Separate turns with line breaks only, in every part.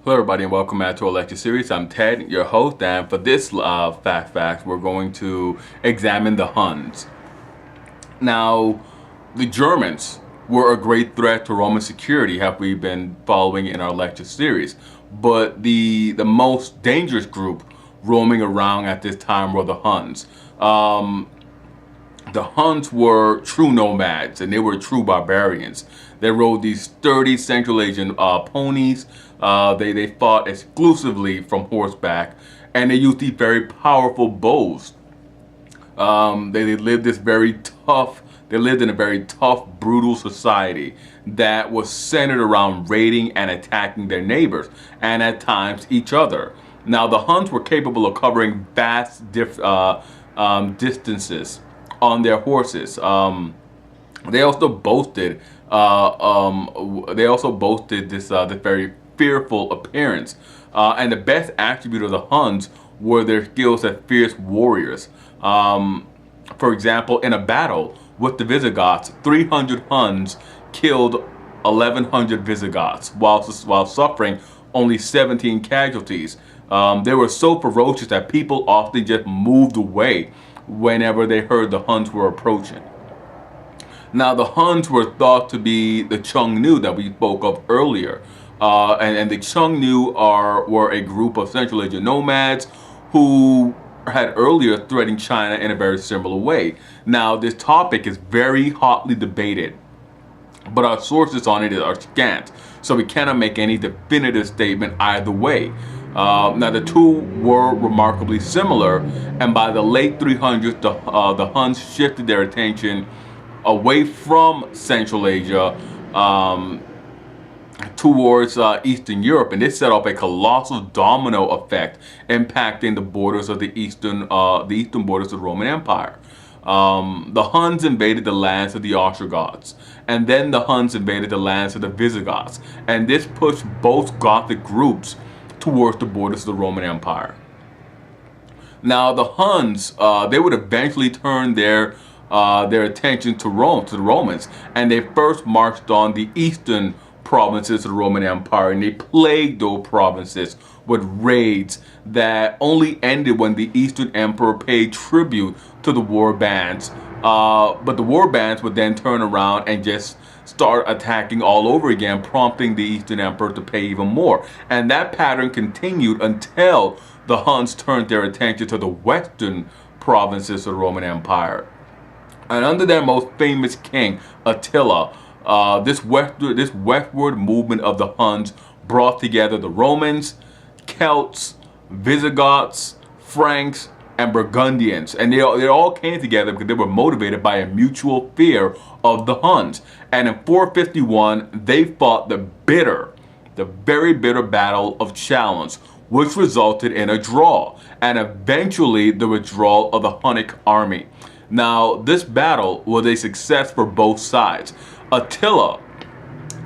Hello everybody and welcome back to our lecture series. I'm Ted, your host, and for this fact, we're going to examine the Huns. Now, the Germans were a great threat to Roman security, have we been following in our lecture series. But the most dangerous group roaming around at this time were the Huns. The Huns were true nomads and they were true barbarians. They rode these sturdy Central Asian ponies. They fought exclusively from horseback, and they used these very powerful bows. They lived this very tough. They lived in a very tough, brutal society that was centered around raiding and attacking their neighbors, and at times each other. Now, the Huns were capable of covering vast distances on their horses. They also boasted this very fearful appearance, and the best attribute of the Huns were their skills as fierce warriors. For example, in a battle with the Visigoths, 300 Huns killed 1,100 Visigoths while suffering only 17 casualties. They were so ferocious that people often just moved away whenever they heard the Huns were approaching. Now, the Huns were thought to be the Xiongnu that we spoke of earlier. And the Xiongnu were a group of Central Asian nomads who had earlier threatened China in a very similar way. Now, this topic is very hotly debated, but our sources on it are scant, so we cannot make any definitive statement either way. Now, the two were remarkably similar, and by the late 300s, the Huns shifted their attention away from Central Asia towards Eastern Europe, and this set off a colossal domino effect, impacting the borders of the eastern borders of the Roman Empire. The Huns invaded the lands of the Ostrogoths, and then the Huns invaded the lands of the Visigoths, and this pushed both Gothic groups towards the borders of the Roman Empire. Now, the Huns, they would eventually turn their attention to Rome, to the Romans, and they first marched on the eastern provinces of the Roman Empire, and they plagued those provinces with raids that only ended when the Eastern Emperor paid tribute to the war bands. But the war bands would then turn around and just start attacking all over again, prompting the Eastern Emperor to pay even more. And that pattern continued until the Huns turned their attention to the western provinces of the Roman Empire. And under their most famous king, Attila, this westward movement of the Huns brought together the Romans, Celts, Visigoths, Franks, and Burgundians. And they all came together because they were motivated by a mutual fear of the Huns. And in 451, they fought the very bitter battle of Chalons, which resulted in a draw, and eventually the withdrawal of the Hunnic army. Now, this battle was a success for both sides. Attila,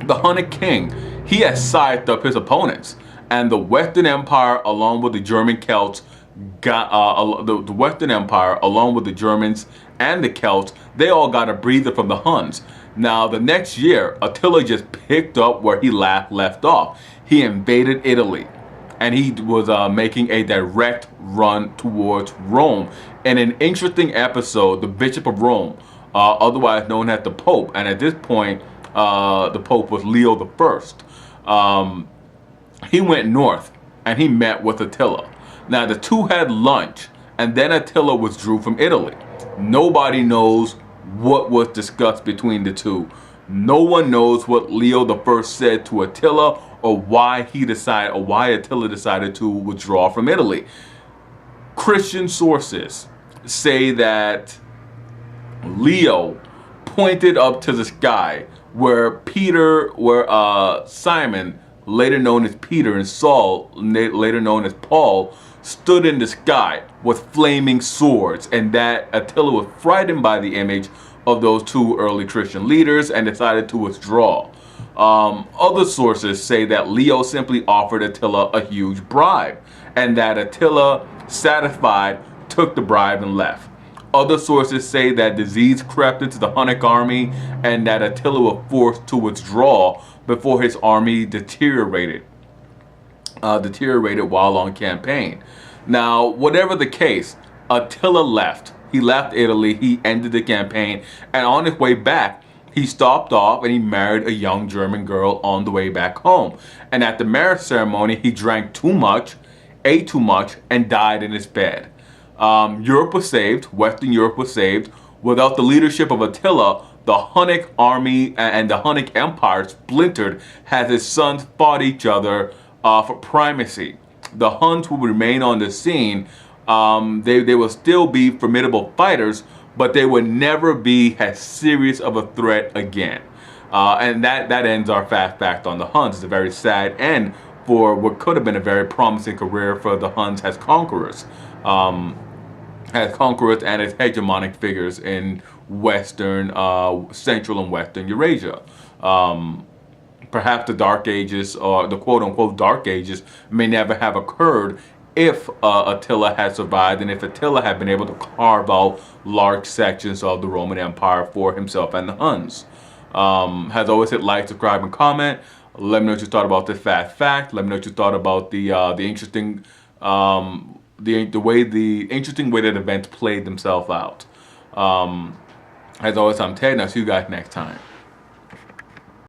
the Hunnic king, he had sized up his opponents, and the Western Empire, along with the German Celts, the Western Empire, along with the Germans and the Celts, they all got a breather from the Huns. Now, the next year, Attila just picked up where he left off. He invaded Italy, and he was making a direct run towards Rome. In an interesting episode, the Bishop of Rome, otherwise known as the Pope, and at this point, the Pope was Leo I. He went north and he met with Attila. Now, the two had lunch, and then Attila withdrew from Italy. Nobody knows what was discussed between the two. No one knows what Leo I said to Attila, or why Attila decided to withdraw from Italy. Christian sources say that Leo pointed up to the sky where Simon, later known as Peter, and Saul, later known as Paul, stood in the sky with flaming swords, and that Attila was frightened by the image of those two early Christian leaders and decided to withdraw. Other sources say that Leo simply offered Attila a huge bribe, and that Attila, satisfied, took the bribe and left. Other sources say that disease crept into the Hunnic army and that Attila was forced to withdraw before his army deteriorated. deteriorated while on campaign. Now, whatever the case, Attila left. He left Italy, he ended the campaign, and on his way back, he stopped off and he married a young German girl on the way back home. And at the marriage ceremony, he drank too much, ate too much, and died in his bed. Europe was saved, Western Europe was saved. Without the leadership of Attila, the Hunnic army and the Hunnic Empire splintered as his sons fought each other for primacy. The Huns will remain on the scene. They will still be formidable fighters, but they will never be as serious of a threat again. And that ends our fast fact on the Huns. It's a very sad end for what could have been a very promising career for the Huns as conquerors. As conquerors and as hegemonic figures in Western, Central and Western Eurasia. Perhaps the Dark Ages, or the quote-unquote Dark Ages, may never have occurred if Attila had survived and if Attila had been able to carve out large sections of the Roman Empire for himself and the Huns. As always, hit like, subscribe, and comment. Let me know what you thought about this fast fact. Let me know what you thought about the interesting interesting way that events played themselves out. As always, I'm Ted, and I'll see you guys next time.